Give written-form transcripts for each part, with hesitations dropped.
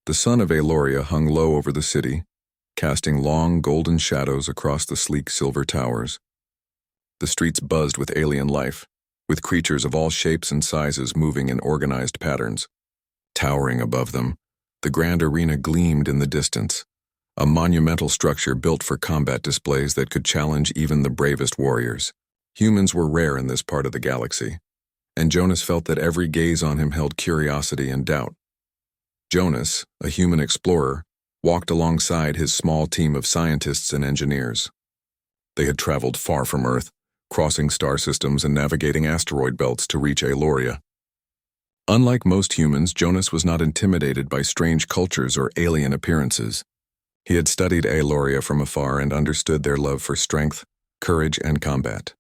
The sun of Aloria hung low over the city, casting long golden shadows across the sleek silver towers. The streets buzzed with alien life, with creatures of all shapes and sizes moving in organized patterns. Towering above them, the grand arena gleamed in the distance, a monumental structure built for combat displays that could challenge even the bravest warriors. Humans were rare in this part of the galaxy, and Jonas felt that every gaze on him held curiosity and doubt. Jonas, a human explorer, walked alongside his small team of scientists and engineers. They had traveled far from Earth, crossing star systems and navigating asteroid belts to reach Aloria. Unlike most humans, Jonas was not intimidated by strange cultures or alien appearances. He had studied Aloria from afar and understood their love for strength, courage, and combat.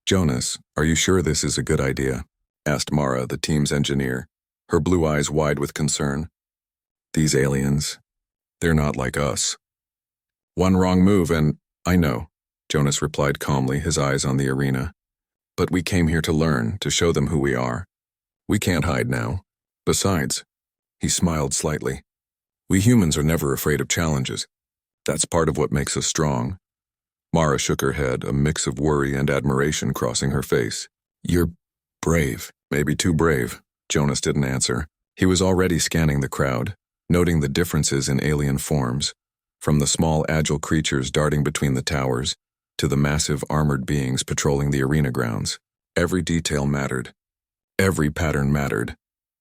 "Jonas, are you sure this is a good idea?" asked Mara, the team's engineer, her blue eyes wide with concern. "These aliens, they're not like us." "One wrong move and I know," Jonas replied calmly, his eyes on the arena. "But we came here to learn, to show them who we are. We can't hide now. Besides," he smiled slightly, "we humans are never afraid of challenges. That's part of what makes us strong." Mara shook her head, a mix of worry and admiration crossing her face. "You're brave." "Maybe too brave." Jonas didn't answer. He was already scanning the crowd, noting the differences in alien forms, from the small agile creatures darting between the towers to the massive armored beings patrolling the arena grounds. Every detail mattered. Every pattern mattered.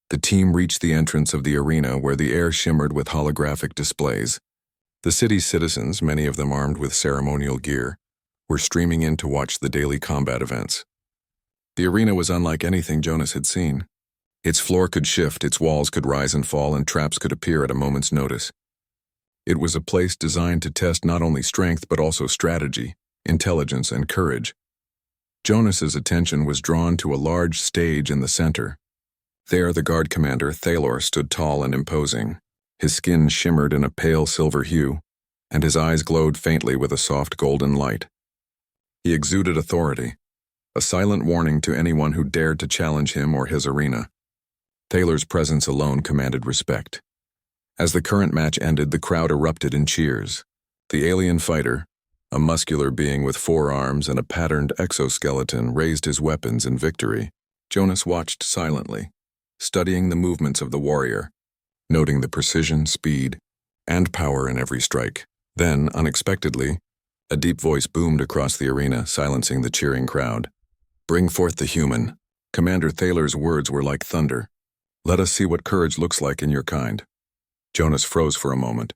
The team reached the entrance of the arena where the air shimmered with holographic displays. The city's citizens, many of them armed with ceremonial gear, were streaming in to watch the daily combat events. The arena was unlike anything Jonas had seen. Its floor could shift, its walls could rise and fall, and traps could appear at a moment's notice. It was a place designed to test not only strength but also strategy, intelligence, and courage. Jonas's attention was drawn to a large stage in the center. There the guard commander, Thalor, stood tall and imposing. His skin shimmered in a pale silver hue, and his eyes glowed faintly with a soft golden light. He exuded authority, a silent warning to anyone who dared to challenge him or his arena. Thalor's presence alone commanded respect. As the current match ended, the crowd erupted in cheers. The alien fighter, a muscular being with 4 arms and a patterned exoskeleton, raised his weapons in victory. Jonas watched silently, studying the movements of the warrior, noting the precision, speed, and power in every strike. Then, unexpectedly, a deep voice boomed across the arena, silencing the cheering crowd. "Bring forth the human." Commander Thalor's words were like thunder. "Let us see what courage looks like in your kind." Jonas froze for a moment.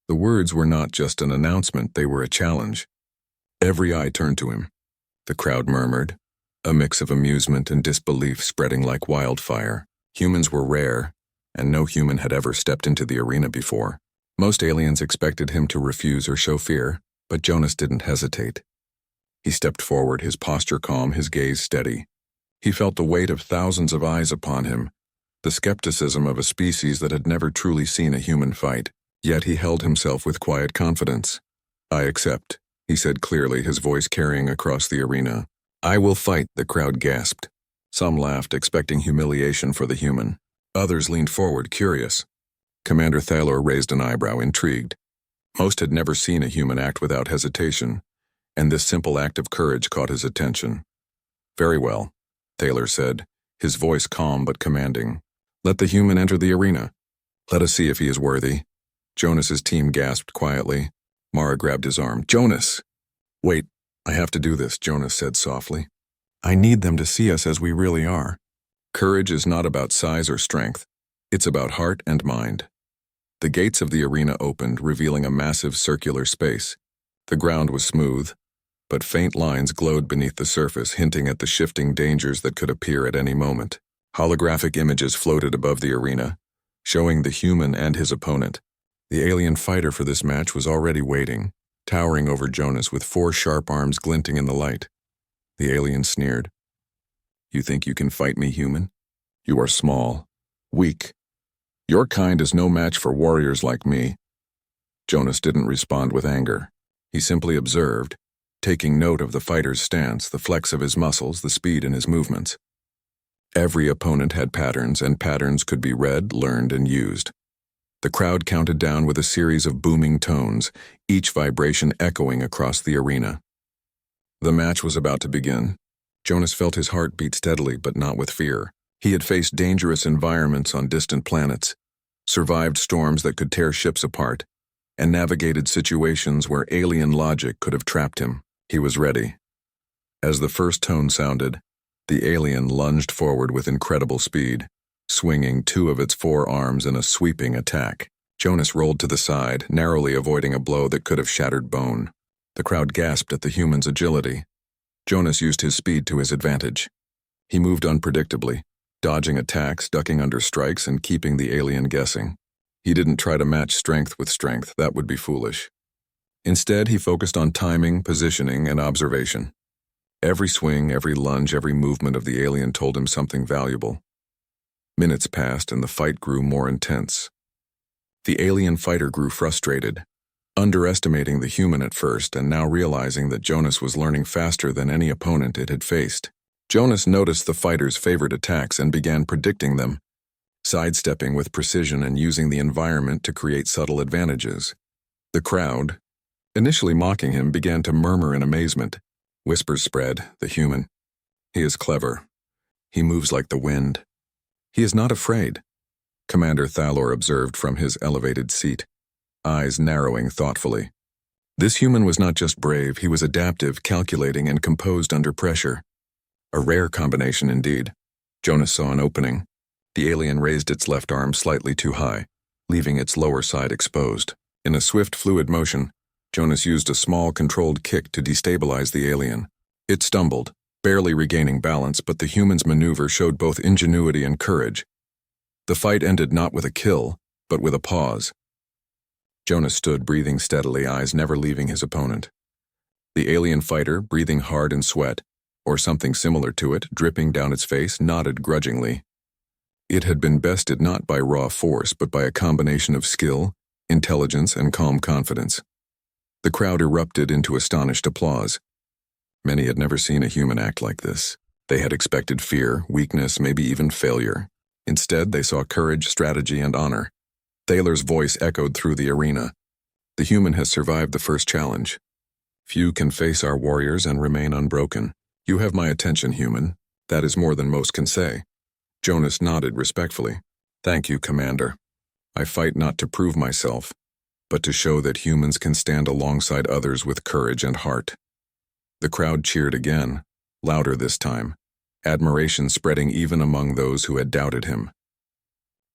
The words were not just an announcement, they were a challenge. Every eye turned to him. The crowd murmured, a mix of amusement and disbelief spreading like wildfire. Humans were rare, and no human had ever stepped into the arena before. Most aliens expected him to refuse or show fear, but Jonas didn't hesitate. He stepped forward, his posture calm, his gaze steady. He felt the weight of thousands of eyes upon him, the skepticism of a species that had never truly seen a human fight. Yet he held himself with quiet confidence. "I accept," he said clearly, his voice carrying across the arena. "I will fight," the crowd gasped. Some laughed, expecting humiliation for the human. Others leaned forward, curious. Commander Thalor raised an eyebrow, intrigued. Most had never seen a human act without hesitation, and this simple act of courage caught his attention. "Very well," Thalor said, his voice calm but commanding. "Let the human enter the arena. Let us see if he is worthy." Jonas's team gasped quietly. Mara grabbed his arm. "Jonas!" "Wait, I have to do this," Jonas said softly. "I need them to see us as we really are." Courage is not about size or strength. It's about heart and mind. The gates of the arena opened, revealing a massive circular space. The ground was smooth, but faint lines glowed beneath the surface, hinting at the shifting dangers that could appear at any moment. Holographic images floated above the arena, showing the human and his opponent. The alien fighter for this match was already waiting, towering over Jonas with 4 sharp arms glinting in the light. The alien sneered. "You think you can fight me, human? You are small, weak. Your kind is no match for warriors like me." Jonas didn't respond with anger. He simply observed, taking note of the fighter's stance, the flex of his muscles, the speed in his movements. Every opponent had patterns, and patterns could be read, learned, and used. The crowd counted down with a series of booming tones, each vibration echoing across the arena. The match was about to begin. Jonas felt his heart beat steadily, but not with fear. He had faced dangerous environments on distant planets, survived storms that could tear ships apart, and navigated situations where alien logic could have trapped him. He was ready. As the first tone sounded, the alien lunged forward with incredible speed, swinging two of its four arms in a sweeping attack. Jonas rolled to the side, narrowly avoiding a blow that could have shattered bone. The crowd gasped at the human's agility. Jonas used his speed to his advantage. He moved unpredictably, dodging attacks, ducking under strikes, and keeping the alien guessing. He didn't try to match strength with strength. That would be foolish. Instead, he focused on timing, positioning, and observation. Every swing, every lunge, every movement of the alien told him something valuable. Minutes passed, and the fight grew more intense. The alien fighter grew frustrated, underestimating the human at first and now realizing that Jonas was learning faster than any opponent it had faced. Jonas noticed the fighter's favorite attacks and began predicting them, sidestepping with precision and using the environment to create subtle advantages. The crowd, initially mocking him, began to murmur in amazement. Whispers spread. The human. He is clever. He moves like the wind. He is not afraid, Commander Thalor observed from his elevated seat, eyes narrowing thoughtfully. This human was not just brave, he was adaptive, calculating, and composed under pressure. A rare combination indeed. Jonas saw an opening. The alien raised its left arm slightly too high, leaving its lower side exposed. In a swift, fluid motion, Jonas used a small, controlled kick to destabilize the alien. It stumbled, barely regaining balance, but the human's maneuver showed both ingenuity and courage. The fight ended not with a kill, but with a pause. Jonas stood, breathing steadily, eyes never leaving his opponent. The alien fighter, breathing hard in sweat, or something similar to it, dripping down its face, nodded grudgingly. It had been bested not by raw force, but by a combination of skill, intelligence, and calm confidence. The crowd erupted into astonished applause. Many had never seen a human act like this. They had expected fear, weakness, maybe even failure. Instead, they saw courage, strategy, and honor. Thaler's voice echoed through the arena. The human has survived the first challenge. Few can face our warriors and remain unbroken. You have my attention, human. That is more than most can say. Jonas nodded respectfully. Thank you, Commander. I fight not to prove myself, but to show that humans can stand alongside others with courage and heart. The crowd cheered again, louder this time, admiration spreading even among those who had doubted him.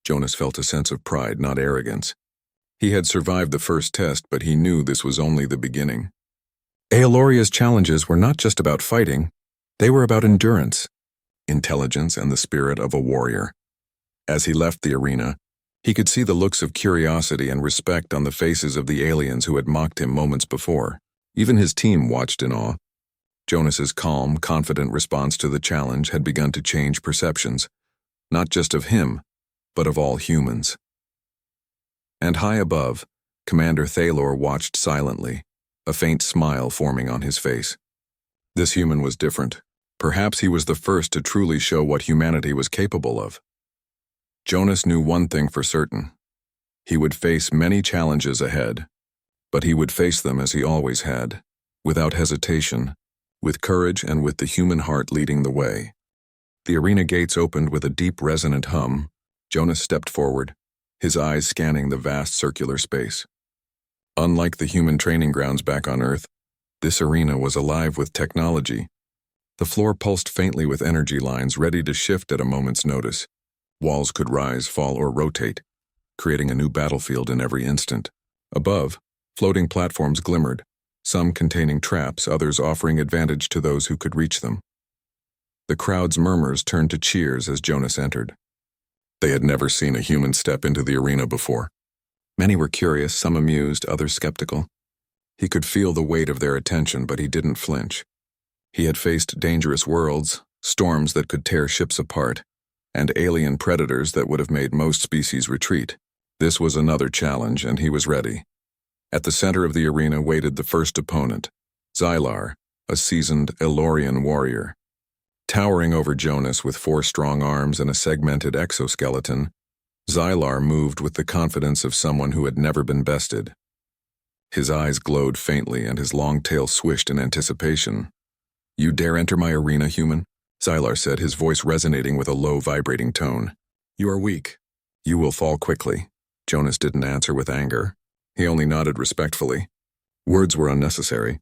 Jonas felt a sense of pride, not arrogance. He had survived the first test, but he knew this was only the beginning. Aeloria's challenges were not just about fighting, they were about endurance, intelligence, and the spirit of a warrior. As he left the arena, he could see the looks of curiosity and respect on the faces of the aliens who had mocked him moments before. Even his team watched in awe. Jonas's calm, confident response to the challenge had begun to change perceptions, not just of him, but of all humans. And high above, Commander Thalor watched silently, a faint smile forming on his face. This human was different. Perhaps he was the first to truly show what humanity was capable of. Jonas knew one thing for certain. He would face many challenges ahead, but he would face them as he always had, without hesitation, with courage and with the human heart leading the way. The arena gates opened with a deep resonant hum. Jonas stepped forward, his eyes scanning the vast circular space. Unlike the human training grounds back on Earth, this arena was alive with technology. The floor pulsed faintly with energy lines ready to shift at a moment's notice. Walls could rise, fall, or rotate, creating a new battlefield in every instant. Above, floating platforms glimmered, some containing traps, others offering advantage to those who could reach them. The crowd's murmurs turned to cheers as Jonas entered. They had never seen a human step into the arena before. Many were curious, some amused, others skeptical. He could feel the weight of their attention, but he didn't flinch. He had faced dangerous worlds, storms that could tear ships apart, and alien predators that would have made most species retreat. This was another challenge, and he was ready. At the center of the arena waited the first opponent, Xylar, a seasoned Elorian warrior. Towering over Jonas with 4 strong arms and a segmented exoskeleton, Xylar moved with the confidence of someone who had never been bested. His eyes glowed faintly and his long tail swished in anticipation. "You dare enter my arena, human?" Xylar said, his voice resonating with a low, vibrating tone. "You are weak. You will fall quickly." Jonas didn't answer with anger. He only nodded respectfully. Words were unnecessary.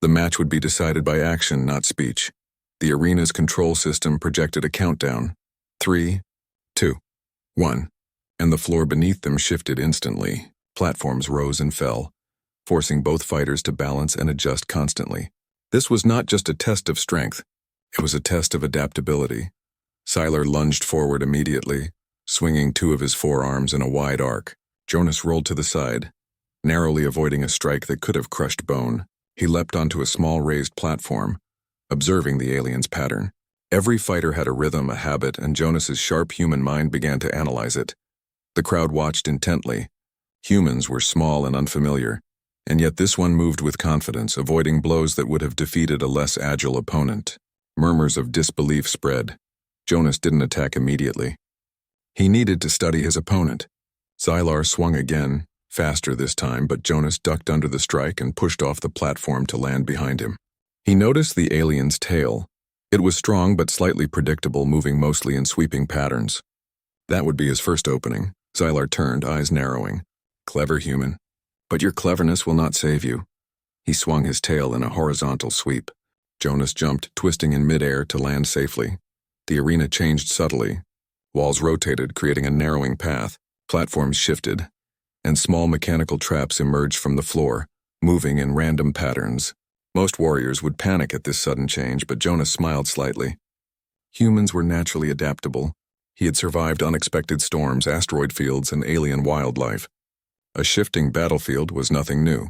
The match would be decided by action, not speech. The arena's control system projected a countdown. 3, 2, 1, and the floor beneath them shifted instantly. Platforms rose and fell, forcing both fighters to balance and adjust constantly. This was not just a test of strength, it was a test of adaptability. Xylar lunged forward immediately, swinging two of his forearms in a wide arc. Jonas rolled to the side, narrowly avoiding a strike that could have crushed bone. He leapt onto a small raised platform, observing the alien's pattern. Every fighter had a rhythm, a habit, and Jonas's sharp human mind began to analyze it. The crowd watched intently. Humans were small and unfamiliar, and yet this one moved with confidence, avoiding blows that would have defeated a less agile opponent. Murmurs of disbelief spread. Jonas didn't attack immediately. He needed to study his opponent. Xylar swung again, faster this time, but Jonas ducked under the strike and pushed off the platform to land behind him. He noticed the alien's tail. It was strong but slightly predictable, moving mostly in sweeping patterns. That would be his first opening. Xylar turned, eyes narrowing. "Clever human. But your cleverness will not save you." He swung his tail in a horizontal sweep. Jonas jumped, twisting in midair to land safely. The arena changed subtly. Walls rotated, creating a narrowing path. Platforms shifted, and small mechanical traps emerged from the floor, moving in random patterns. Most warriors would panic at this sudden change, but Jonas smiled slightly. Humans were naturally adaptable. He had survived unexpected storms, asteroid fields, and alien wildlife. A shifting battlefield was nothing new.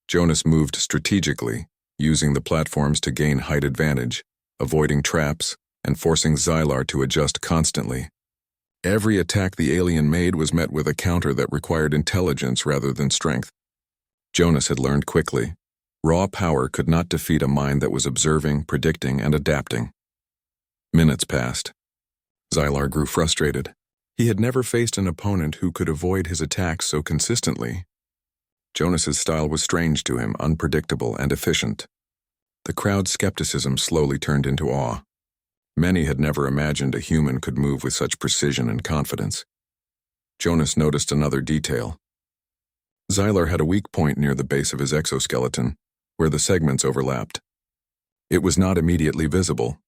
Jonas moved strategically, using the platforms to gain height advantage, avoiding traps, and forcing Xylar to adjust constantly. Every attack the alien made was met with a counter that required intelligence rather than strength. Jonas had learned quickly. Raw power could not defeat a mind that was observing, predicting, and adapting. Minutes passed. Xylar grew frustrated. He had never faced an opponent who could avoid his attacks so consistently. Jonas's style was strange to him, unpredictable and efficient. The crowd's skepticism slowly turned into awe. Many had never imagined a human could move with such precision and confidence. Jonas noticed another detail. Xylar had a weak point near the base of his exoskeleton, where the segments overlapped. It was not immediately visible,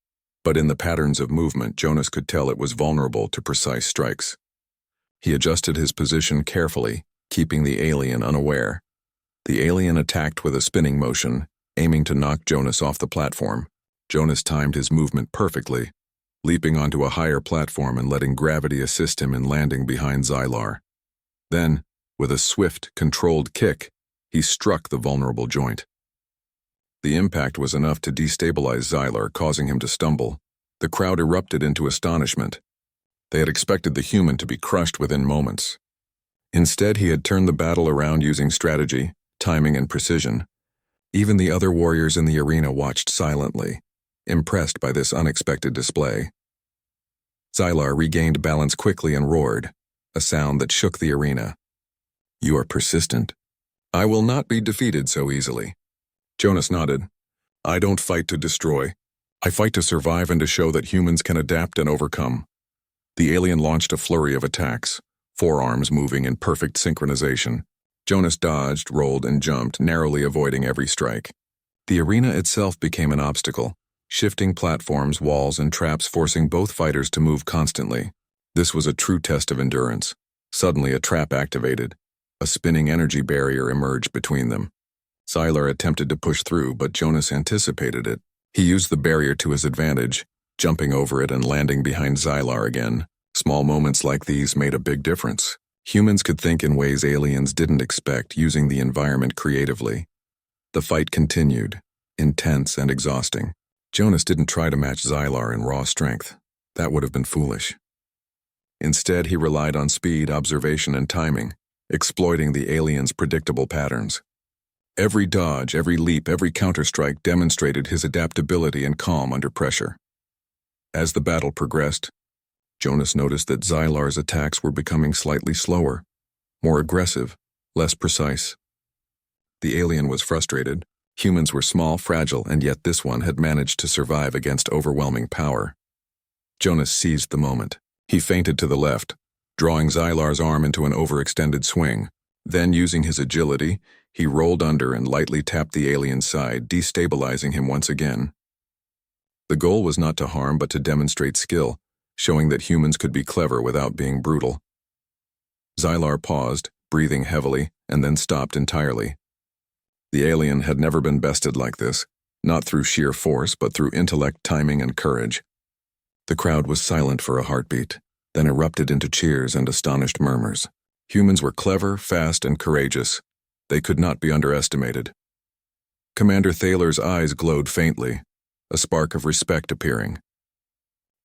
but in the patterns of movement, Jonas could tell it was vulnerable to precise strikes. He adjusted his position carefully, keeping the alien unaware. The alien attacked with a spinning motion, aiming to knock Jonas off the platform. Jonas timed his movement perfectly, leaping onto a higher platform and letting gravity assist him in landing behind Xylar. Then, with a swift, controlled kick, he struck the vulnerable joint. The impact was enough to destabilize Xylar, causing him to stumble. The crowd erupted into astonishment. They had expected the human to be crushed within moments. Instead, he had turned the battle around using strategy, timing, and precision. Even the other warriors in the arena watched silently, impressed by this unexpected display. Xylar regained balance quickly and roared, a sound that shook the arena. "You are persistent. I will not be defeated so easily." Jonas nodded. "I don't fight to destroy. I fight to survive and to show that humans can adapt and overcome." The alien launched a flurry of attacks, forearms moving in perfect synchronization. Jonas dodged, rolled, and jumped, narrowly avoiding every strike. The arena itself became an obstacle, shifting platforms, walls, and traps forcing both fighters to move constantly. This was a true test of endurance. Suddenly, a trap activated. A spinning energy barrier emerged between them. Xylar attempted to push through, but Jonas anticipated it. He used the barrier to his advantage, jumping over it and landing behind Xylar again. Small moments like these made a big difference. Humans could think in ways aliens didn't expect, using the environment creatively. The fight continued, intense and exhausting. Jonas didn't try to match Xylar in raw strength. That would have been foolish. Instead, he relied on speed, observation, and timing, exploiting the alien's predictable patterns. Every dodge, every leap, every counterstrike demonstrated his adaptability and calm under pressure. As the battle progressed, Jonas noticed that Xylar's attacks were becoming slightly slower, more aggressive, less precise. The alien was frustrated. Humans were small, fragile, and yet this one had managed to survive against overwhelming power. Jonas seized the moment. He feinted to the left, drawing Xylar's arm into an overextended swing. Then, using his agility, he rolled under and lightly tapped the alien's side, destabilizing him once again. The goal was not to harm but to demonstrate skill, showing that humans could be clever without being brutal. Xylar paused, breathing heavily, and then stopped entirely. The alien had never been bested like this, not through sheer force but through intellect, timing, and courage. The crowd was silent for a heartbeat, then erupted into cheers and astonished murmurs. Humans were clever, fast, and courageous. They could not be underestimated. Commander Thaler's eyes glowed faintly, a spark of respect appearing.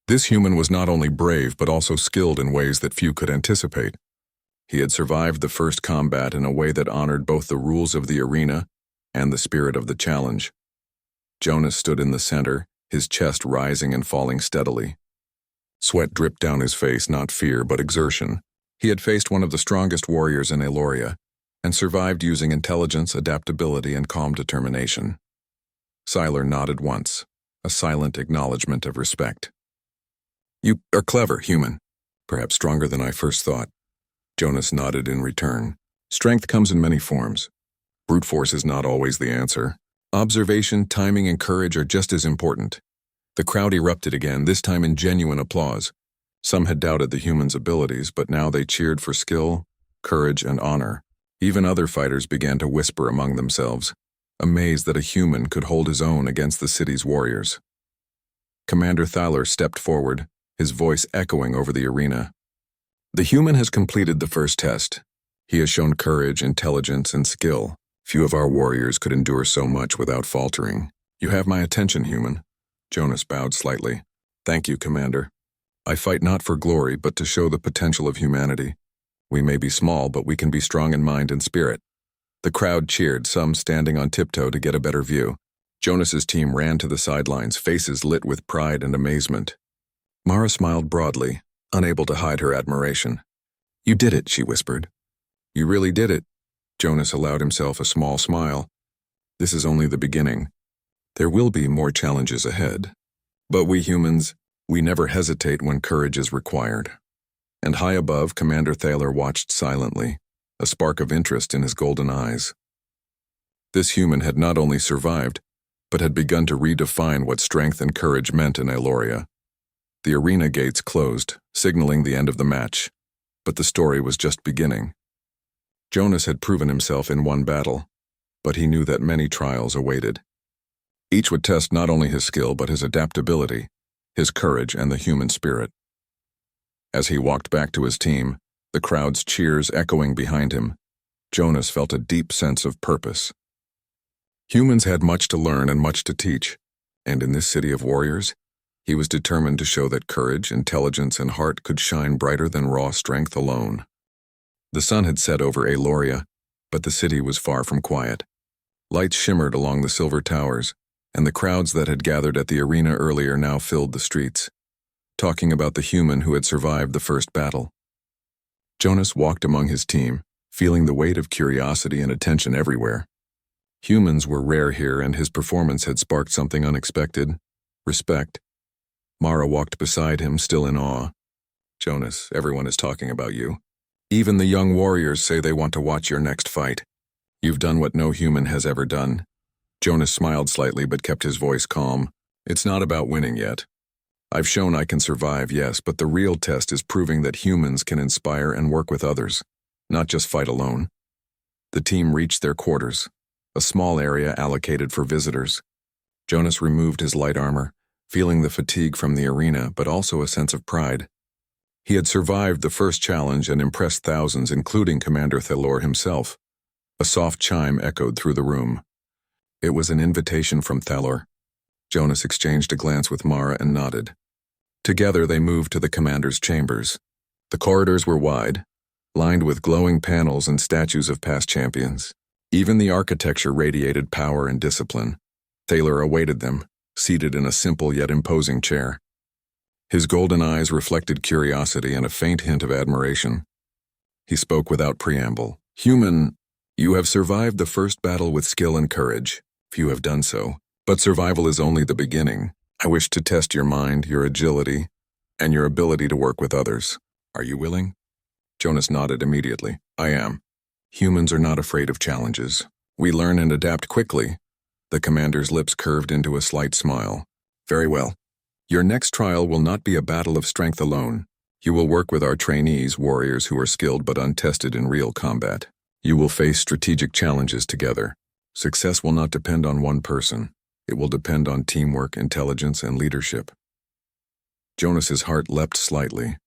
This human was not only brave but also skilled in ways that few could anticipate. He had survived the first combat in a way that honored both the rules of the arena and the spirit of the challenge. Jonas stood in the center, his chest rising and falling steadily. Sweat dripped down his face, not fear but exertion. He had faced one of the strongest warriors in Eloria, and survived using intelligence, adaptability, and calm determination. Xylar nodded once, a silent acknowledgement of respect. "You are clever, human. Perhaps stronger than I first thought." Jonas nodded in return. "Strength comes in many forms. Brute force is not always the answer. Observation, timing, and courage are just as important." The crowd erupted again, this time in genuine applause. Some had doubted the human's abilities, but now they cheered for skill, courage, and honor. Even other fighters began to whisper among themselves, amazed that a human could hold his own against the city's warriors. Commander Thaler stepped forward, his voice echoing over the arena. "The human has completed the first test. He has shown courage, intelligence, and skill. Few of our warriors could endure so much without faltering. You have my attention, human." Jonas bowed slightly. "Thank you, Commander. I fight not for glory, but to show the potential of humanity. We may be small, but we can be strong in mind and spirit." The crowd cheered, some standing on tiptoe to get a better view. Jonas's team ran to the sidelines, faces lit with pride and amazement. Mara smiled broadly, unable to hide her admiration. "You did it," she whispered. "You really did it." Jonas allowed himself a small smile. "This is only the beginning. There will be more challenges ahead. But we humans, we never hesitate when courage is required." And high above, Commander Thaler watched silently, a spark of interest in his golden eyes. This human had not only survived, but had begun to redefine what strength and courage meant in Eloria. The arena gates closed, signaling the end of the match, but the story was just beginning. Jonas had proven himself in one battle, but he knew that many trials awaited. Each would test not only his skill but his adaptability, his courage, and the human spirit. As he walked back to his team, the crowd's cheers echoing behind him, Jonas felt a deep sense of purpose. Humans had much to learn and much to teach, and in this city of warriors, he was determined to show that courage, intelligence, and heart could shine brighter than raw strength alone. The sun had set over Eloria, but the city was far from quiet. Lights shimmered along the silver towers, and the crowds that had gathered at the arena earlier now filled the streets, talking about the human who had survived the first battle. Jonas walked among his team, feeling the weight of curiosity and attention everywhere. Humans were rare here, and his performance had sparked something unexpected: respect. Mara walked beside him, still in awe. "Jonas, everyone is talking about you. Even the young warriors say they want to watch your next fight. You've done what no human has ever done." Jonas smiled slightly but kept his voice calm. "It's not about winning yet. I've shown I can survive, yes, but the real test is proving that humans can inspire and work with others, not just fight alone." The team reached their quarters, a small area allocated for visitors. Jonas removed his light armor, feeling the fatigue from the arena but also a sense of pride. He had survived the first challenge and impressed thousands, including Commander Thaler himself. A soft chime echoed through the room. It was an invitation from Thaler. Jonas exchanged a glance with Mara and nodded. Together they moved to the commander's chambers. The corridors were wide, lined with glowing panels and statues of past champions. Even the architecture radiated power and discipline. Thaler awaited them, seated in a simple yet imposing chair. His golden eyes reflected curiosity and a faint hint of admiration. He spoke without preamble. Human, you have survived the first battle with skill and courage. Few have done so. But survival is only the beginning. I wish to test your mind, your agility, and your ability to work with others. Are you willing? Jonas nodded immediately. I am. Humans are not afraid of challenges. We learn and adapt quickly. The commander's lips curved into a slight smile. Very well. Your next trial will not be a battle of strength alone. You will work with our trainees, warriors who are skilled but untested in real combat. You will face strategic challenges together. Success will not depend on one person. It will depend on teamwork, intelligence, and leadership. Jonas's heart leapt slightly.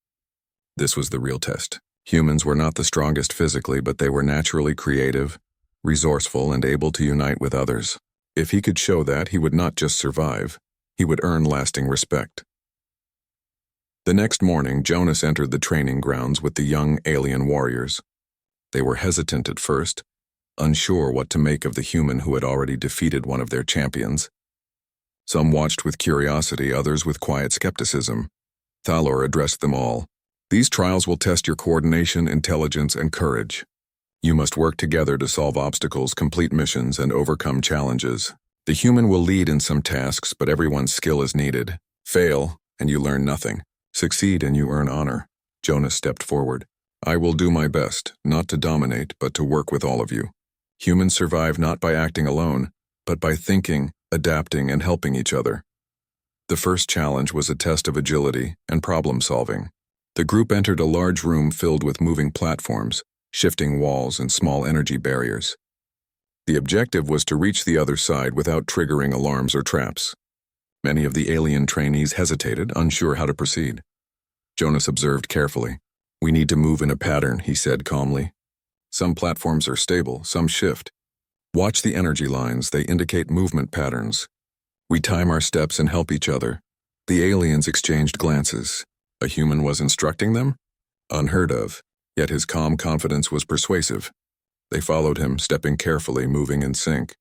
This was the real test. Humans were not the strongest physically, but they were naturally creative, resourceful, and able to unite with others. If he could show that, he would not just survive, he would earn lasting respect. The next morning, Jonas entered the training grounds with the young alien warriors. They were hesitant at first, unsure what to make of the human who had already defeated one of their champions. Some watched with curiosity, others with quiet skepticism. Thalor addressed them all. These trials will test your coordination, intelligence, and courage. You must work together to solve obstacles, complete missions, and overcome challenges. The human will lead in some tasks, but everyone's skill is needed. Fail, and you learn nothing. Succeed, and you earn honor. Jonas stepped forward. I will do my best, not to dominate, but to work with all of you. Humans survive not by acting alone, but by thinking, adapting, and helping each other. The first challenge was a test of agility and problem-solving. The group entered a large room filled with moving platforms, shifting walls, and small energy barriers. The objective was to reach the other side without triggering alarms or traps. Many of the alien trainees hesitated, unsure how to proceed. Jonas observed carefully. We need to move in a pattern, he said calmly. Some platforms are stable, some shift. Watch the energy lines, they indicate movement patterns. We time our steps and help each other. The aliens exchanged glances. A human was instructing them? Unheard of, yet his calm confidence was persuasive. They followed him, stepping carefully, moving in sync.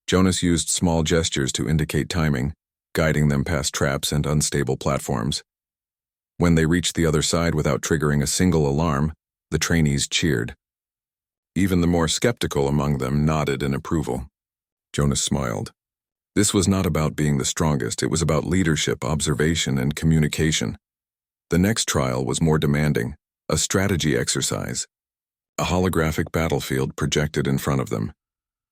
Jonas used small gestures to indicate timing, guiding them past traps and unstable platforms. When they reached the other side without triggering a single alarm, the trainees cheered. Even the more skeptical among them nodded in approval. Jonas smiled. This was not about being the strongest, it was about leadership, observation, and communication. The next trial was more demanding, a strategy exercise. A holographic battlefield projected in front of them,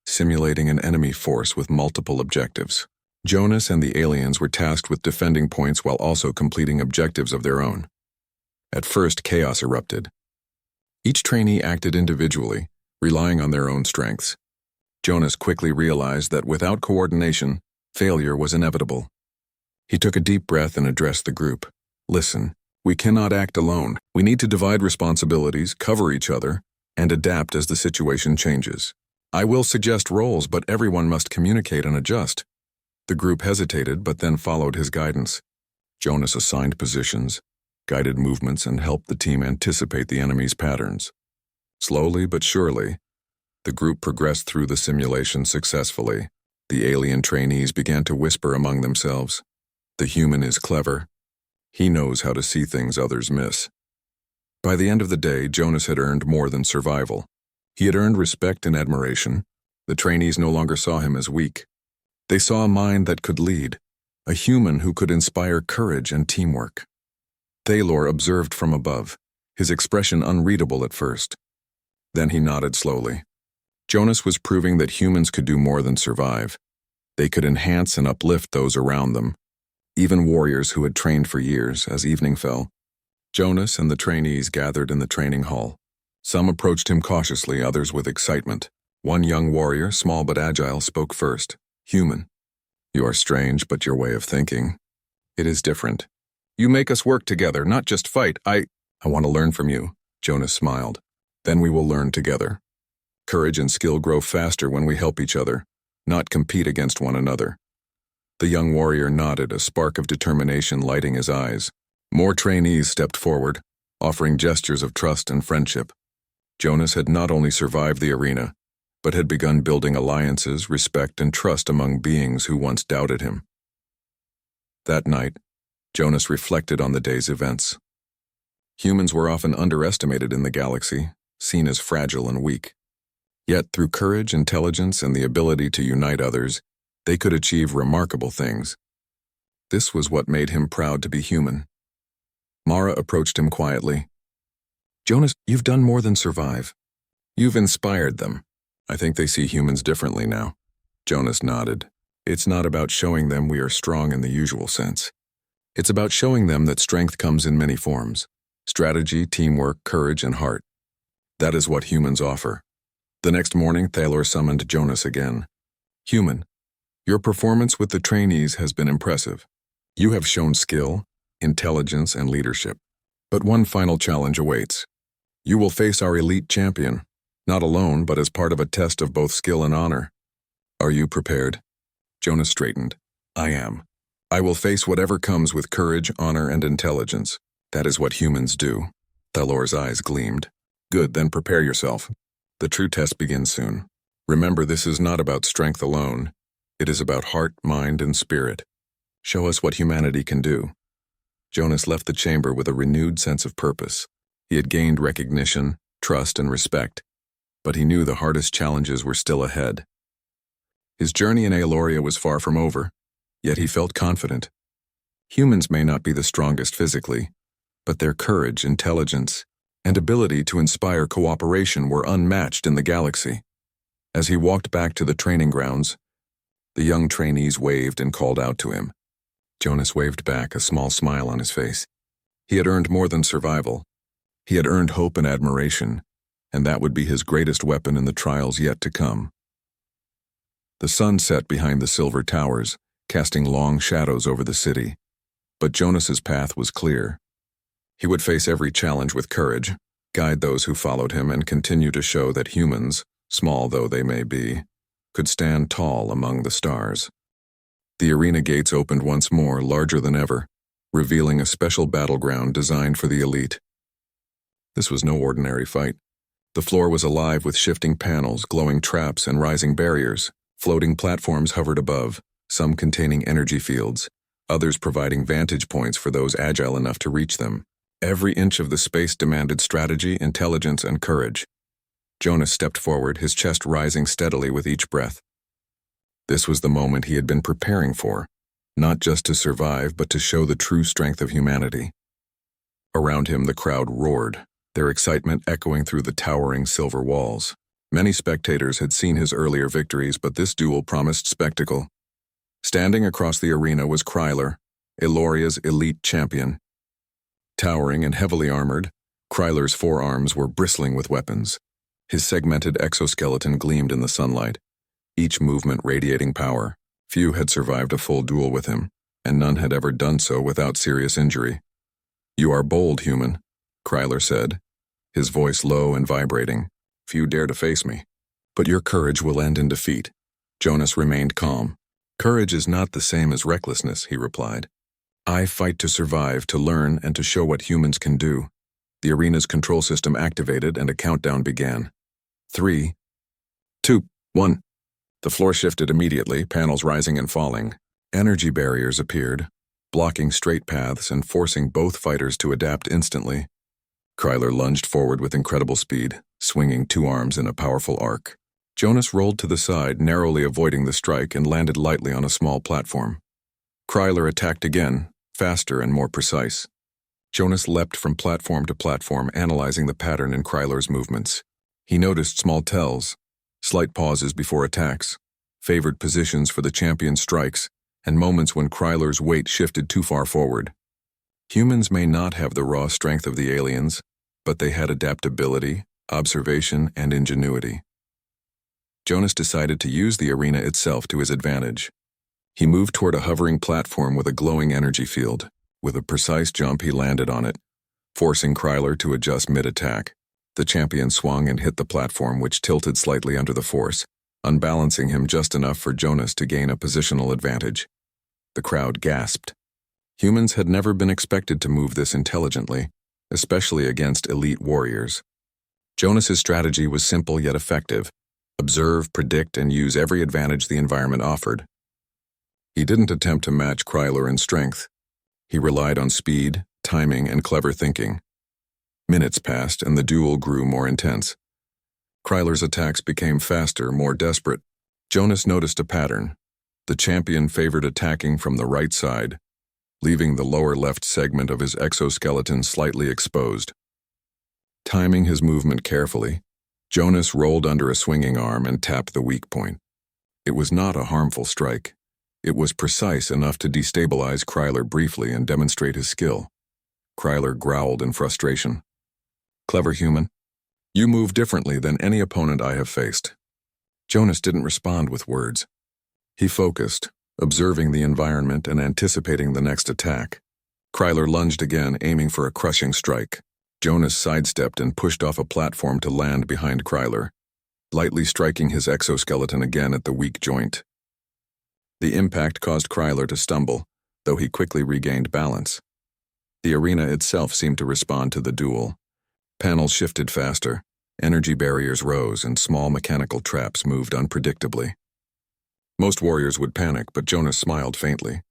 simulating an enemy force with multiple objectives. Jonas and the aliens were tasked with defending points while also completing objectives of their own. At first, chaos erupted. Each trainee acted individually, relying on their own strengths. Jonas quickly realized that without coordination, failure was inevitable. He took a deep breath and addressed the group. Listen, we cannot act alone. We need to divide responsibilities, cover each other, and adapt as the situation changes. I will suggest roles, but everyone must communicate and adjust. The group hesitated, but then followed his guidance. Jonas assigned positions, guided movements, and helped the team anticipate the enemy's patterns. Slowly but surely, the group progressed through the simulation successfully. The alien trainees began to whisper among themselves. The human is clever. He knows how to see things others miss. By the end of the day, Jonas had earned more than survival. He had earned respect and admiration. The trainees no longer saw him as weak. They saw a mind that could lead, a human who could inspire courage and teamwork. Thalor observed from above, his expression unreadable at first. Then he nodded slowly. Jonas was proving that humans could do more than survive. They could enhance and uplift those around them, even warriors who had trained for years. As evening fell, Jonas and the trainees gathered in the training hall. Some approached him cautiously, others with excitement. One young warrior, small but agile, spoke first. Human, you are strange, but your way of thinking, it is different. You make us work together, not just fight. I want to learn from you, Jonas smiled. Then we will learn together. Courage and skill grow faster when we help each other, not compete against one another. The young warrior nodded, a spark of determination lighting his eyes. More trainees stepped forward, offering gestures of trust and friendship. Jonas had not only survived the arena, but had begun building alliances, respect, and trust among beings who once doubted him. That night, Jonas reflected on the day's events. Humans were often underestimated in the galaxy, seen as fragile and weak. Yet through courage, intelligence, and the ability to unite others, they could achieve remarkable things. This was what made him proud to be human. Mara approached him quietly. "Jonas, you've done more than survive. You've inspired them. I think they see humans differently now." Jonas nodded. "It's not about showing them we are strong in the usual sense. It's about showing them that strength comes in many forms: strategy, teamwork, courage, and heart. That is what humans offer." The next morning, Thalor summoned Jonas again. "Human, your performance with the trainees has been impressive. You have shown skill, intelligence, and leadership. But one final challenge awaits. You will face our elite champion, not alone, but as part of a test of both skill and honor. Are you prepared?" Jonas straightened. "I am. I will face whatever comes with courage, honor, and intelligence. That is what humans do." Thalor's eyes gleamed. "Good, then prepare yourself. The true test begins soon. Remember, this is not about strength alone. It is about heart, mind, and spirit. Show us what humanity can do." Jonas left the chamber with a renewed sense of purpose. He had gained recognition, trust, and respect, but he knew the hardest challenges were still ahead. His journey in Aeloria was far from over, yet he felt confident. Humans may not be the strongest physically, but their courage, intelligence, and ability to inspire cooperation were unmatched in the galaxy. As he walked back to the training grounds, the young trainees waved and called out to him. Jonas waved back, a small smile on his face. He had earned more than survival. He had earned hope and admiration, and that would be his greatest weapon in the trials yet to come. The sun set behind the silver towers, casting long shadows over the city. But Jonas's path was clear. He would face every challenge with courage, guide those who followed him, and continue to show that humans, small though they may be, could stand tall among the stars. The arena gates opened once more, larger than ever, revealing a special battleground designed for the elite. This was no ordinary fight. The floor was alive with shifting panels, glowing traps, and rising barriers. Floating platforms hovered above, some containing energy fields, others providing vantage points for those agile enough to reach them. Every inch of the space demanded strategy, intelligence, and courage. Jonas stepped forward, his chest rising steadily with each breath. This was the moment he had been preparing for, not just to survive, but to show the true strength of humanity. Around him, the crowd roared, their excitement echoing through the towering silver walls. Many spectators had seen his earlier victories, but this duel promised spectacle. Standing across the arena was Kryler, Aeloria's elite champion. Towering and heavily armored, Kryler's forearms were bristling with weapons. His segmented exoskeleton gleamed in the sunlight, each movement radiating power. Few had survived a full duel with him, and none had ever done so without serious injury. "You are bold, human," Kryler said, his voice low and vibrating. "Few dare to face me, but your courage will end in defeat." Jonas remained calm. "Courage is not the same as recklessness," he replied. "I fight to survive, to learn, and to show what humans can do." The arena's control system activated and a countdown began. 3, 2, 1. The floor shifted immediately, panels rising and falling. Energy barriers appeared, blocking straight paths and forcing both fighters to adapt instantly. Kryler lunged forward with incredible speed, swinging two arms in a powerful arc. Jonas rolled to the side, narrowly avoiding the strike, and landed lightly on a small platform. Kryler attacked again, faster and more precise. Jonas leapt from platform to platform, analyzing the pattern in Kryler's movements. He noticed small tells, slight pauses before attacks, favored positions for the champion's strikes, and moments when Kryler's weight shifted too far forward. Humans may not have the raw strength of the aliens, but they had adaptability, observation, and ingenuity. Jonas decided to use the arena itself to his advantage. He moved toward a hovering platform with a glowing energy field. With a precise jump, he landed on it, forcing Kryler to adjust mid-attack. The champion swung and hit the platform, which tilted slightly under the force, unbalancing him just enough for Jonas to gain a positional advantage. The crowd gasped. Humans had never been expected to move this intelligently, especially against elite warriors. Jonas's strategy was simple yet effective: observe, predict, and use every advantage the environment offered. He didn't attempt to match Kryler in strength. He relied on speed, timing, and clever thinking. Minutes passed, and the duel grew more intense. Kryler's attacks became faster, more desperate. Jonas noticed a pattern. The champion favored attacking from the right side, leaving the lower left segment of his exoskeleton slightly exposed. Timing his movement carefully, Jonas rolled under a swinging arm and tapped the weak point. It was not a harmful strike. It was precise enough to destabilize Kryler briefly and demonstrate his skill. Kryler growled in frustration. "Clever human. You move differently than any opponent I have faced." Jonas didn't respond with words. He focused, observing the environment and anticipating the next attack. Kryler lunged again, aiming for a crushing strike. Jonas sidestepped and pushed off a platform to land behind Kryler, lightly striking his exoskeleton again at the weak joint. The impact caused Kryler to stumble, though he quickly regained balance. The arena itself seemed to respond to the duel. Panels shifted faster, energy barriers rose, and small mechanical traps moved unpredictably. Most warriors would panic, but Jonas smiled faintly.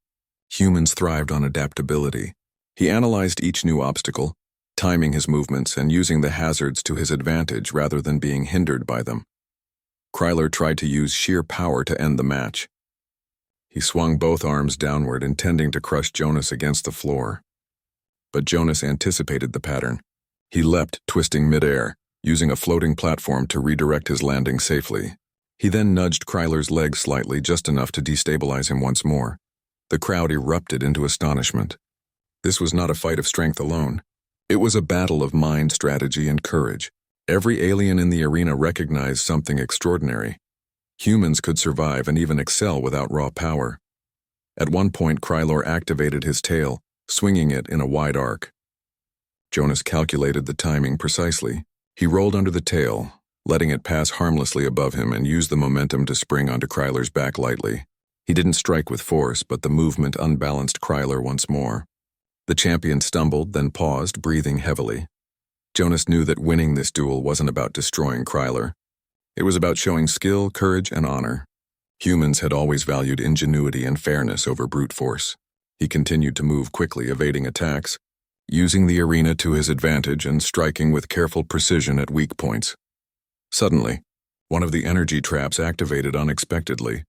Humans thrived on adaptability. He analyzed each new obstacle, timing his movements and using the hazards to his advantage rather than being hindered by them. Kryler tried to use sheer power to end the match. He swung both arms downward, intending to crush Jonas against the floor. But Jonas anticipated the pattern. He leapt, twisting midair, using a floating platform to redirect his landing safely. He then nudged Kryler's leg slightly, just enough to destabilize him once more. The crowd erupted into astonishment. This was not a fight of strength alone. It was a battle of mind, strategy, and courage. Every alien in the arena recognized something extraordinary. Humans could survive and even excel without raw power. At one point, Kryler activated his tail, swinging it in a wide arc. Jonas calculated the timing precisely. He rolled under the tail, letting it pass harmlessly above him, and used the momentum to spring onto Kryler's back lightly. He didn't strike with force, but the movement unbalanced Kryler once more. The champion stumbled, then paused, breathing heavily. Jonas knew that winning this duel wasn't about destroying Kryler. It was about showing skill, courage, and honor. Humans had always valued ingenuity and fairness over brute force. He continued to move quickly, evading attacks, using the arena to his advantage and striking with careful precision at weak points. Suddenly, one of the energy traps activated unexpectedly,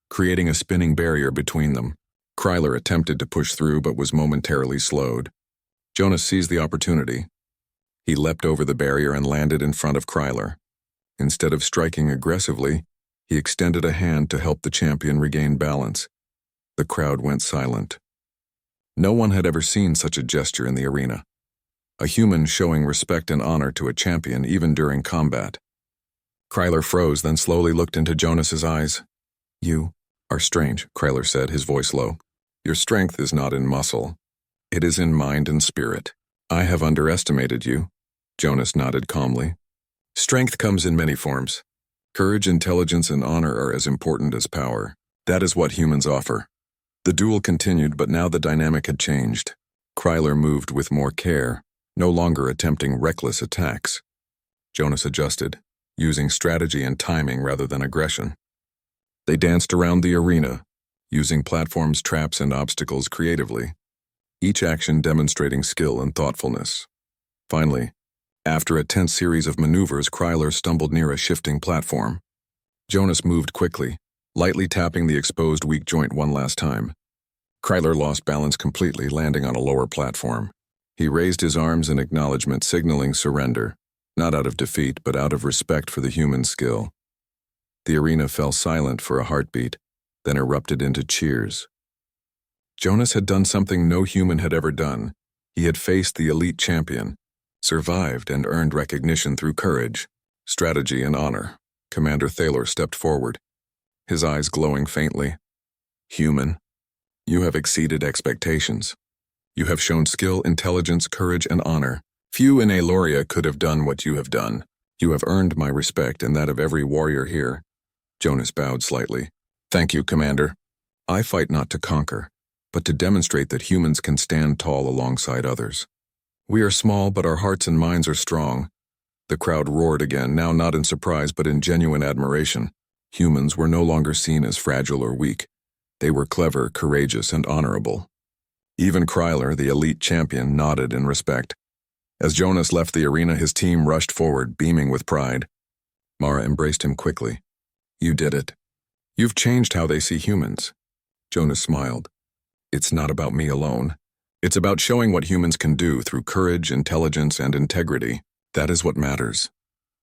creating a spinning barrier between them. Kryler attempted to push through but was momentarily slowed. Jonas seized the opportunity. He leapt over the barrier and landed in front of Kryler. Instead of striking aggressively, he extended a hand to help the champion regain balance. The crowd went silent. No one had ever seen such a gesture in the arena. A human showing respect and honor to a champion even during combat. Kryler froze, then slowly looked into Jonas's eyes. "You are strange," Kryler said, his voice low. "Your strength is not in muscle. It is in mind and spirit. I have underestimated you." Jonas nodded calmly. "Strength comes in many forms. Courage, intelligence, and honor are as important as power. That is what humans offer." The duel continued, but now the dynamic had changed. Kryler moved with more care, no longer attempting reckless attacks. Jonas adjusted, using strategy and timing rather than aggression. They danced around the arena, using platforms, traps, and obstacles creatively, each action demonstrating skill and thoughtfulness. Finally, after a tense series of maneuvers, Kryler stumbled near a shifting platform. Jonas moved quickly, lightly tapping the exposed weak joint one last time. Kryler lost balance completely, landing on a lower platform. He raised his arms in acknowledgement, signaling surrender, not out of defeat, but out of respect for the human skill. The arena fell silent for a heartbeat, then erupted into cheers. Jonas had done something no human had ever done. He had faced the elite champion, survived, and earned recognition through courage, strategy, and honor. Commander Thaler stepped forward, his eyes glowing faintly. "Human, you have exceeded expectations. You have shown skill, intelligence, courage, and honor. Few in Aloria could have done what you have done. You have earned my respect and that of every warrior here." Jonas bowed slightly. "Thank you, Commander. I fight not to conquer, but to demonstrate that humans can stand tall alongside others. We are small, but our hearts and minds are strong." The crowd roared again, now not in surprise but in genuine admiration. Humans were no longer seen as fragile or weak. They were clever, courageous, and honorable. Even Kryler, the elite champion, nodded in respect. As Jonas left the arena, his team rushed forward, beaming with pride. Mara embraced him quickly. You did it. You've changed how they see humans. Jonas smiled. It's not about me alone. It's about showing what humans can do through courage, intelligence, and integrity. That is what matters.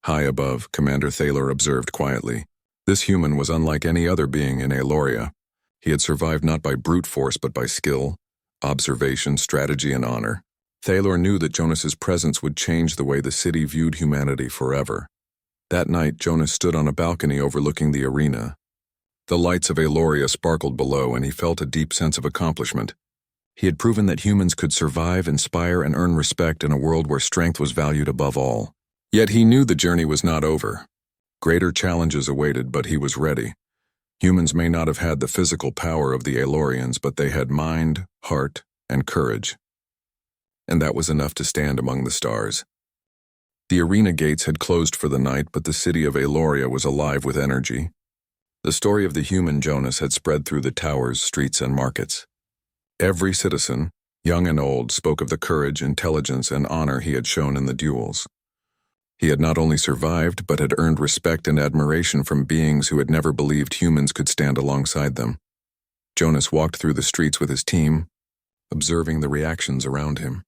High above, Commander Thaler observed quietly. This human was unlike any other being in Aloria. He had survived not by brute force but by skill, observation, strategy, and honor. Thaler knew that Jonas's presence would change the way the city viewed humanity forever. That night, Jonas stood on a balcony overlooking the arena. The lights of Aloria sparkled below, and he felt a deep sense of accomplishment. He had proven that humans could survive, inspire, and earn respect in a world where strength was valued above all. Yet he knew the journey was not over. Greater challenges awaited, but he was ready. Humans may not have had the physical power of the Alorians, but they had mind, heart, and courage. And that was enough to stand among the stars. The arena gates had closed for the night, but the city of Aloria was alive with energy. The story of the human Jonas had spread through the towers, streets, and markets. Every citizen, young and old, spoke of the courage, intelligence, and honor he had shown in the duels. He had not only survived, but had earned respect and admiration from beings who had never believed humans could stand alongside them. Jonas walked through the streets with his team, observing the reactions around him.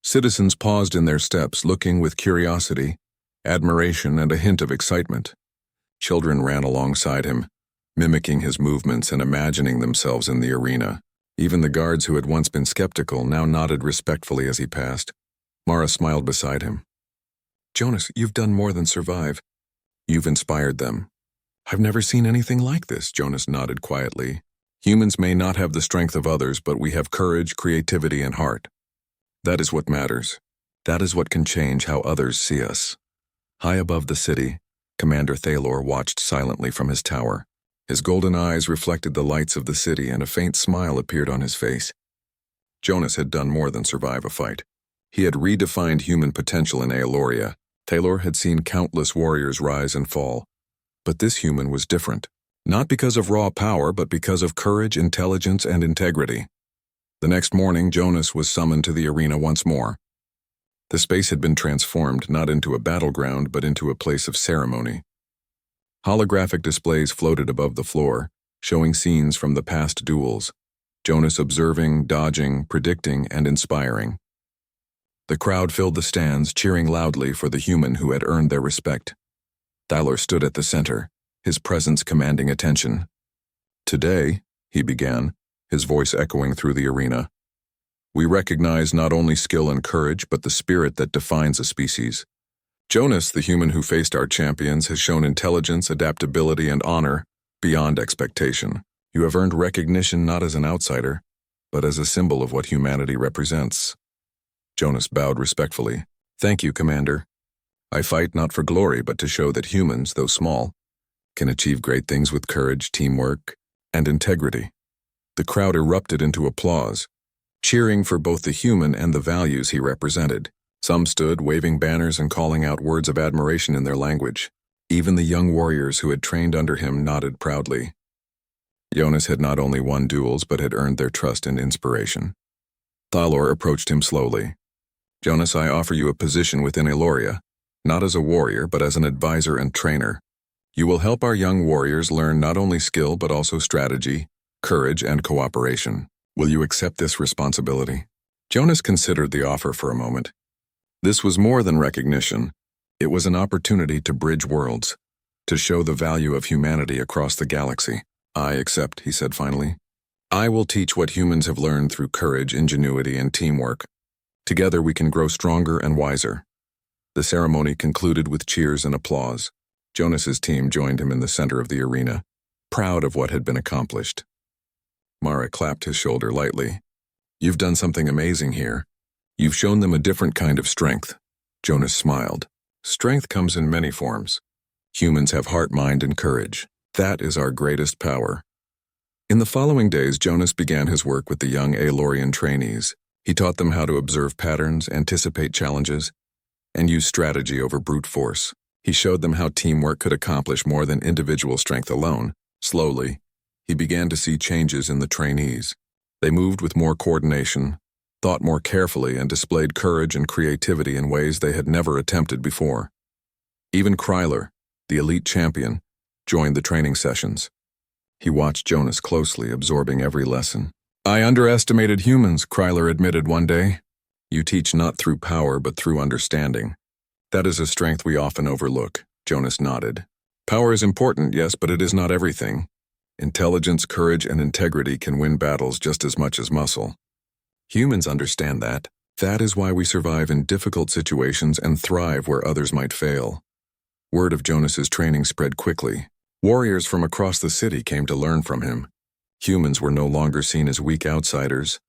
Citizens paused in their steps, looking with curiosity, admiration, and a hint of excitement. Children ran alongside him, mimicking his movements and imagining themselves in the arena. Even the guards who had once been skeptical now nodded respectfully as he passed. Mara smiled beside him. Jonas, you've done more than survive. You've inspired them. I've never seen anything like this, Jonas nodded quietly. Humans may not have the strength of others, but we have courage, creativity, and heart. That is what matters. That is what can change how others see us. High above the city, Commander Thaler watched silently from his tower. His golden eyes reflected the lights of the city, and a faint smile appeared on his face. Jonas had done more than survive a fight. He had redefined human potential in Aloria. Thaler had seen countless warriors rise and fall. But this human was different. Not because of raw power, but because of courage, intelligence, and integrity. The next morning, Jonas was summoned to the arena once more. The space had been transformed not into a battleground, but into a place of ceremony. Holographic displays floated above the floor, showing scenes from the past duels. Jonas observing, dodging, predicting, and inspiring. The crowd filled the stands, cheering loudly for the human who had earned their respect. Thaler stood at the center, his presence commanding attention. Today, he began, his voice echoing through the arena. We recognize not only skill and courage, but the spirit that defines a species. Jonas, the human who faced our champions, has shown intelligence, adaptability, and honor beyond expectation. You have earned recognition not as an outsider, but as a symbol of what humanity represents. Jonas bowed respectfully. Thank you, Commander. I fight not for glory, but to show that humans, though small, can achieve great things with courage, teamwork, and integrity. The crowd erupted into applause, cheering for both the human and the values he represented. Some stood, waving banners and calling out words of admiration in their language. Even the young warriors who had trained under him nodded proudly. Jonas had not only won duels, but had earned their trust and inspiration. Thaler approached him slowly. Jonas, I offer you a position within Aloria, not as a warrior, but as an advisor and trainer. You will help our young warriors learn not only skill, but also strategy, courage, and cooperation. Will you accept this responsibility? Jonas considered the offer for a moment. This was more than recognition. It was an opportunity to bridge worlds, to show the value of humanity across the galaxy. I accept, he said finally. I will teach what humans have learned through courage, ingenuity, and teamwork. Together we can grow stronger and wiser. The ceremony concluded with cheers and applause. Jonas's team joined him in the center of the arena, proud of what had been accomplished. Mara clapped his shoulder lightly. You've done something amazing here. You've shown them a different kind of strength. Jonas smiled. Strength comes in many forms. Humans have heart, mind, and courage. That is our greatest power. In the following days, Jonas began his work with the young Alorian trainees. He taught them how to observe patterns, anticipate challenges, and use strategy over brute force. He showed them how teamwork could accomplish more than individual strength alone. Slowly, he began to see changes in the trainees. They moved with more coordination, thought more carefully, and displayed courage and creativity in ways they had never attempted before. Even Kryler, the elite champion, joined the training sessions. He watched Jonas closely, absorbing every lesson. "I underestimated humans," Kryler admitted one day. "You teach not through power, but through understanding." "That is a strength we often overlook," Jonas nodded. "Power is important, yes, but it is not everything. Intelligence, courage, and integrity can win battles just as much as muscle. Humans understand that. That is why we survive in difficult situations and thrive where others might fail." Word of Jonas's training spread quickly. Warriors from across the city came to learn from him. Humans were no longer seen as weak outsiders,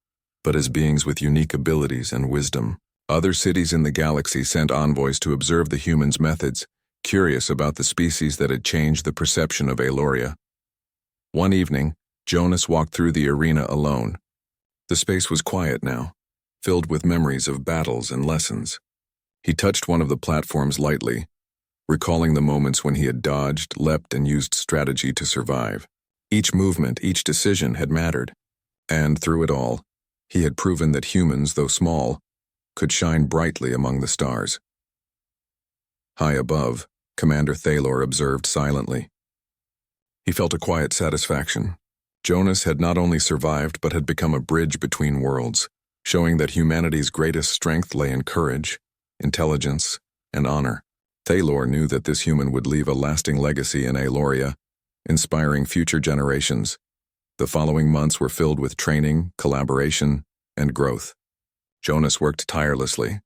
but as beings with unique abilities and wisdom. Other cities in the galaxy sent envoys to observe the humans' methods, curious about the species that had changed the perception of Aloria. One evening, Jonas walked through the arena alone. The space was quiet now, filled with memories of battles and lessons. He touched one of the platforms lightly, recalling the moments when he had dodged, leapt, and used strategy to survive. Each movement, each decision had mattered, and through it all, he had proven that humans, though small, could shine brightly among the stars. High above, Commander Thalor observed silently. He felt a quiet satisfaction. Jonas had not only survived but had become a bridge between worlds, showing that humanity's greatest strength lay in courage, intelligence, and honor. Thalor knew that this human would leave a lasting legacy in Aloria, inspiring future generations. The following months were filled with training, collaboration, and growth. Jonas worked tirelessly,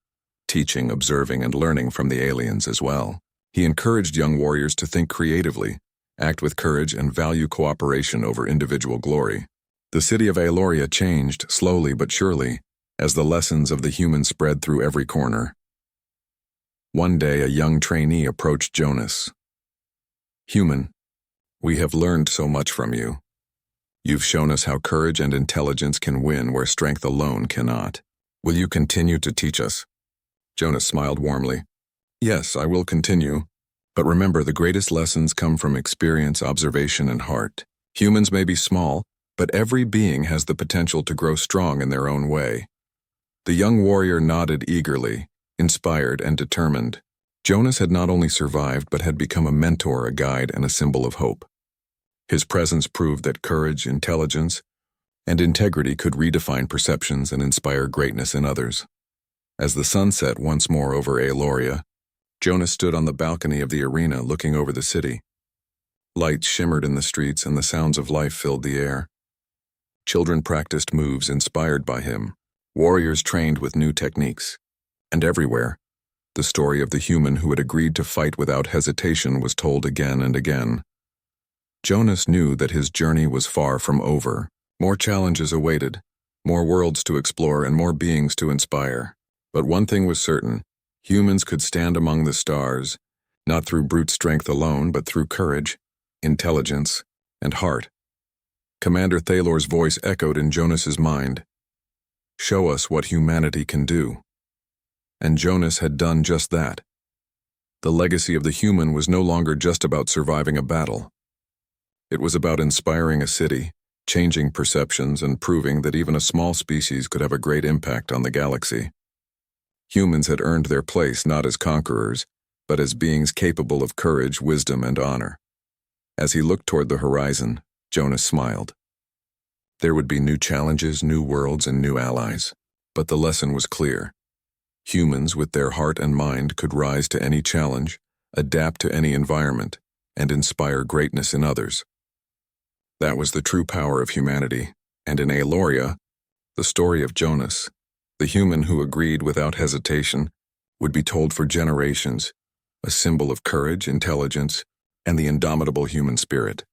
teaching, observing, and learning from the aliens as well. He encouraged young warriors to think creatively, act with courage, and value cooperation over individual glory. The city of Aloria changed, slowly but surely, as the lessons of the human spread through every corner. One day, a young trainee approached Jonas. "Human, we have learned so much from you. You've shown us how courage and intelligence can win where strength alone cannot. Will you continue to teach us?" Jonas smiled warmly. "Yes, I will continue. But remember, the greatest lessons come from experience, observation, and heart. Humans may be small, but every being has the potential to grow strong in their own way." The young warrior nodded eagerly, inspired and determined. Jonas had not only survived but had become a mentor, a guide, and a symbol of hope. His presence proved that courage, intelligence, and integrity could redefine perceptions and inspire greatness in others. As the sun set once more over Aloria, Jonas stood on the balcony of the arena looking over the city. Lights shimmered in the streets and the sounds of life filled the air. Children practiced moves inspired by him. Warriors trained with new techniques. And everywhere, the story of the human who had agreed to fight without hesitation was told again and again. Jonas knew that his journey was far from over. More challenges awaited, more worlds to explore, and more beings to inspire. But one thing was certain: humans could stand among the stars, not through brute strength alone, but through courage, intelligence, and heart. Commander Thalor's voice echoed in Jonas's mind. "Show us what humanity can do." And Jonas had done just that. The legacy of the human was no longer just about surviving a battle. It was about inspiring a city, changing perceptions, and proving that even a small species could have a great impact on the galaxy. Humans had earned their place not as conquerors, but as beings capable of courage, wisdom, and honor. As he looked toward the horizon, Jonas smiled. There would be new challenges, new worlds, and new allies. But the lesson was clear. Humans with their heart and mind could rise to any challenge, adapt to any environment, and inspire greatness in others. That was the true power of humanity, and in Aloria, the story of Jonas, the human who agreed without hesitation, would be told for generations, a symbol of courage, intelligence, and the indomitable human spirit.